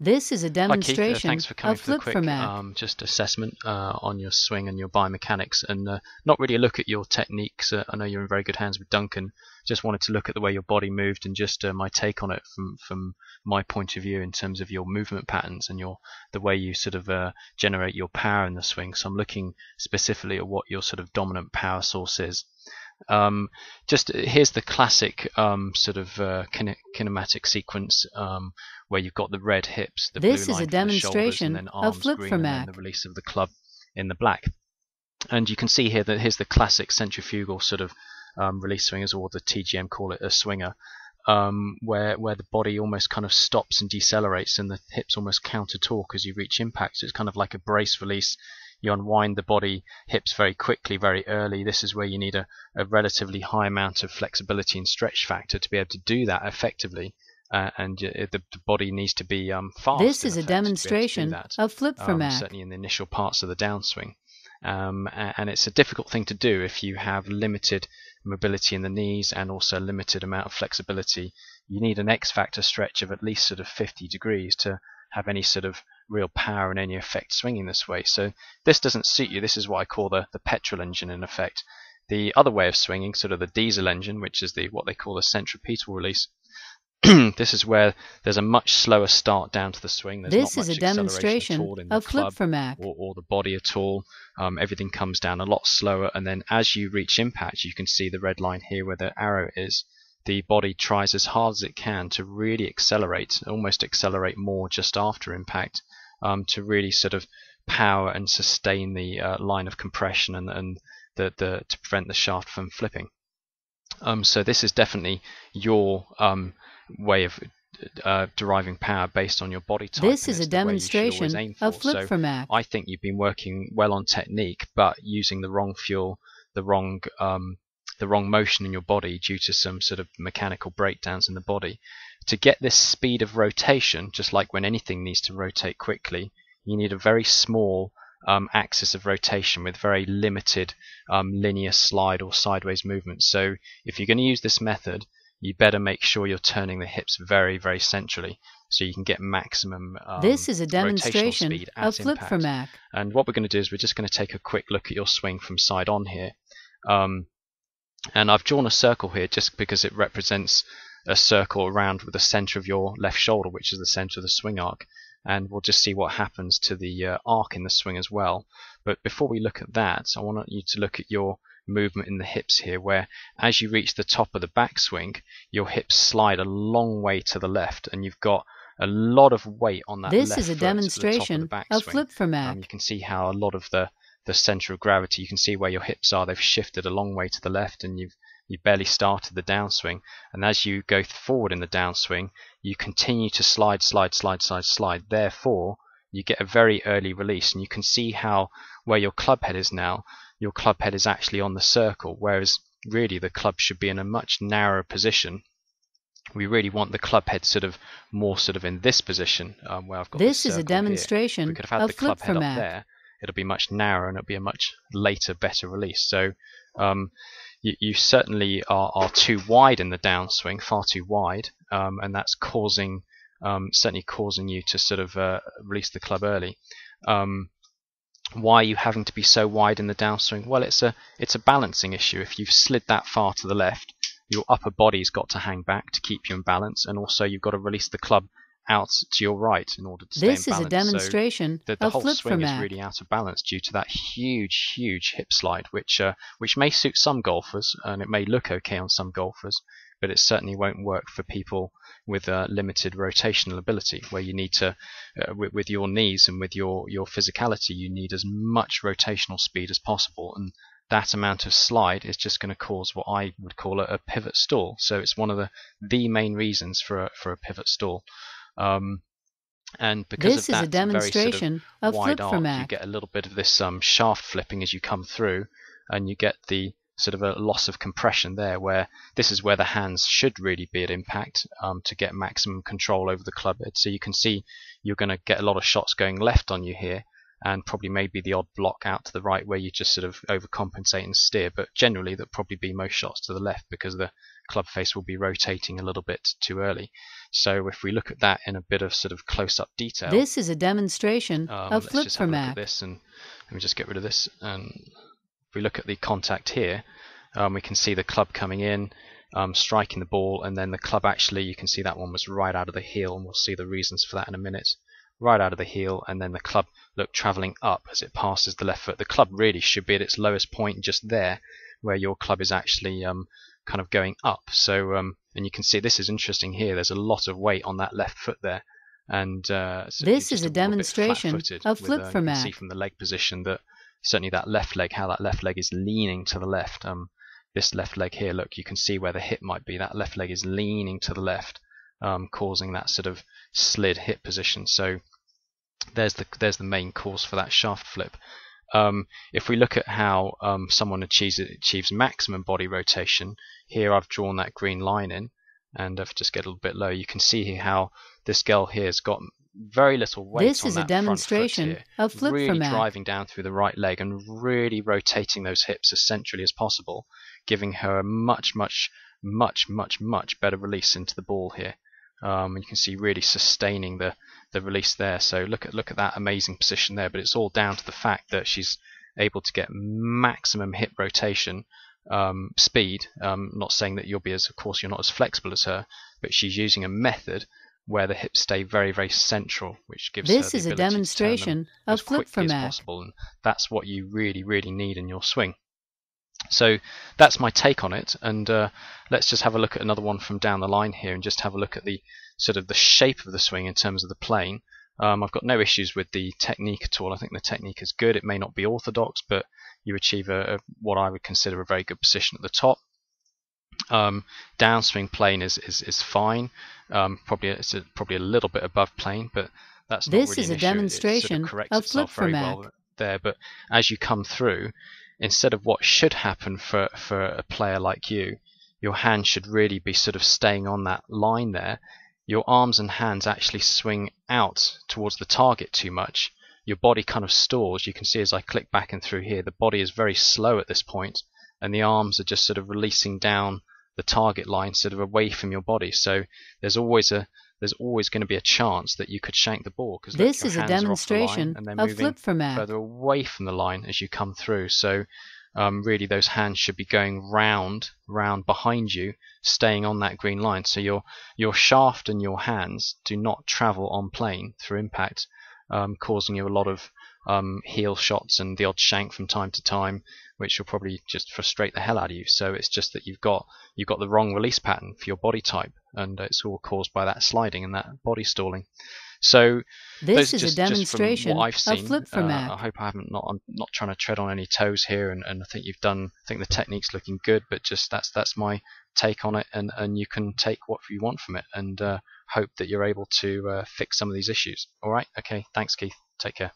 This is a Hi Keith, demonstration thanks for coming of for the flip quick for Mac. just assessment on your swing and your biomechanics, and not really a look at your techniques. I know you're in very good hands with Duncan. Just wanted to look at the way your body moved and just my take on it from my point of view in terms of your movement patterns and the way you sort of generate your power in the swing. So I'm looking specifically at what your sort of dominant power source is. Just here's the classic sort of kinematic sequence where you've got the red hips, the This blue is a line for the shoulders, and demonstration then of arms flip green, for and then the Mac. release of the club in the black. And you can see here that here's the classic centrifugal sort of release swingers, or the TGM call it a swinger, where the body almost kind of stops and decelerates, and the hips almost counter torque as you reach impact. So it's kind of like a brace release. You unwind the body hips very quickly, very early. This is where you need a relatively high amount of flexibility and stretch factor to be able to do that effectively. And the body needs to be fast. This is a demonstration that, of flip for Mac. certainly in the initial parts of the downswing. And it's a difficult thing to do if you have limited mobility in the knees and also limited amount of flexibility. You need an X factor stretch of at least sort of 50 degrees to have any sort of real power and any effect swinging this way. So this doesn't suit you. This is what I call the petrol engine in effect. The other way of swinging, sort of the diesel engine, which is what they call the centripetal release. This is where there's a much slower start down to the swing. There's This not is much a demonstration acceleration at all in the of flip club for Mac. or the body at all. Everything comes down a lot slower, and then as you reach impact, you can see the red line here where the arrow is. The body tries as hard as it can to really accelerate, almost accelerate more just after impact, to really sort of power and sustain the line of compression and to prevent the shaft from flipping. So this is definitely your way of deriving power based on your body type. This is a demonstration of flip for Mac. I think you've been working well on technique, but using the wrong fuel, the wrong motion in your body due to some sort of mechanical breakdowns in the body. To get this speed of rotation, just like when anything needs to rotate quickly, you need a very small axis of rotation with very limited linear slide or sideways movement. So if you're going to use this method, you better make sure you're turning the hips very, very centrally so you can get maximum This is a demonstration speed at of flip impact. for Mac. And what we're going to do is we're just going to take a quick look at your swing from side on here. And I've drawn a circle here just because it represents a circle around with the center of your left shoulder, which is the center of the swing arc. And we'll just see what happens to the arc in the swing as well. But before we look at that, I want you to look at your movement in the hips here, where as you reach the top of the backswing, your hips slide a long way to the left, and you've got a lot of weight on that This left is a foot at the top demonstration of the of backswing. flip for Mac. You can see how a lot of the center of gravity, you can see where your hips are, they've shifted a long way to the left, and you've barely started the downswing. And as you go forward in the downswing, you continue to slide. Therefore, you get a very early release, and you can see how where your club head is now, your club head is actually on the circle, whereas really the club should be in a much narrower position. We really want the club head more in this position, where I've got this is a demonstration we could have had of the club flip head for up Mac. there. It'll be much narrower, and it'll be a much later, better release. So you certainly are too wide in the downswing, far too wide, and that's certainly causing you to release the club early. Why are you having to be so wide in the downswing? Well, it's a balancing issue. If you've slid that far to the left, your upper body's got to hang back to keep you in balance, and also you've got to release the club out to your right in order to stay in balance. This is a demonstration so the of whole flip for swing is Mac. really out of balance due to that huge hip slide, which may suit some golfers, and it may look okay on some golfers, but it certainly won't work for people with limited rotational ability, where you need to, with your knees and with your physicality, you need as much rotational speed as possible, and that amount of slide is just going to cause what I would call a pivot stall. So it's one of the main reasons for a pivot stall. And because this of that is a demonstration very of wide flip for arc, Mac. you get a little bit of this shaft flipping as you come through, and you get the sort of a loss of compression there, where this is where the hands should really be at impact to get maximum control over the club head. So you can see you're going to get a lot of shots going left on you here, and probably maybe the odd block out to the right where you just sort of overcompensate and steer, but generally there'll probably be most shots to the left because the club face will be rotating a little bit too early. So if we look at that in a bit of sort of close-up detail, this is a demonstration of let's just have a look at flip-for-mac. this, and let me just get rid of this. And if we look at the contact here, we can see the club coming in, striking the ball, and then the club actually, you can see that one was right out of the heel, and we'll see the reasons for that in a minute. Right out of the heel, and then the club, look, travelling up as it passes the left foot. The club really should be at its lowest point just there, where your club is actually kind of going up. So, and you can see this is interesting here. There's a lot of weight on that left foot there, and so this is a demonstration of flip-for-mac. You can see from the leg position that certainly that left leg, how that left leg is leaning to the left. This left leg here, look, you can see where the hip might be. That left leg is leaning to the left, causing that sort of slid hip position. So there's the main cause for that shaft flip. If we look at how someone achieves maximum body rotation, here I've drawn that green line in, and if I just get a little bit low, you can see here how this girl here has got very little weight this on is that a demonstration front foot here, of flip-for-mac. really driving down through the right leg and really rotating those hips as centrally as possible, giving her a much better release into the ball here. You can see really sustaining the release there. So look at that amazing position there, but it's all down to the fact that she's able to get maximum hip rotation speed. Not saying that of course you're not as flexible as her, but she's using a method where the hips stay very central, which gives this her the is a ability demonstration to turn them of as quickly as flip-for-mac. possible, and that's what you really need in your swing. So that's my take on it, and let's just have a look at another one from down the line here, and just have a look at the sort of the shape of the swing in terms of the plane. I've got no issues with the technique at all. I think the technique is good. It may not be orthodox, but you achieve what I would consider a very good position at the top. Downswing plane is fine. It's probably a little bit above plane, but that's not this really is an a issue. demonstration It sort of corrects of itself very flip-for-mac. well there. But as you come through, instead of what should happen for a player like you, your hand should really be sort of staying on that line there. Your arms and hands actually swing out towards the target too much. Your body kind of stalls. You can see as I click back and through here, the body is very slow at this point, and the arms are just sort of releasing down the target line, sort of away from your body. So there's always going to be a chance that you could shank the ball, because this is a demonstration and they're of moving flip-for-mac. further away from the line as you come through. So really those hands should be going round behind you, staying on that green line. So your shaft and your hands do not travel on plane through impact, causing you a lot of heel shots and the odd shank from time to time, which will probably just frustrate the hell out of you. So it's just that you've got the wrong release pattern for your body type, and it's all caused by that sliding and that body stalling. So this is a demonstration from what I've seen, of flip-for-mac. I hope I'm not trying to tread on any toes here, and I think I think the technique's looking good, but just that's my take on it, and you can take what you want from it, and hope that you're able to fix some of these issues. All right, okay, thanks Keith, take care.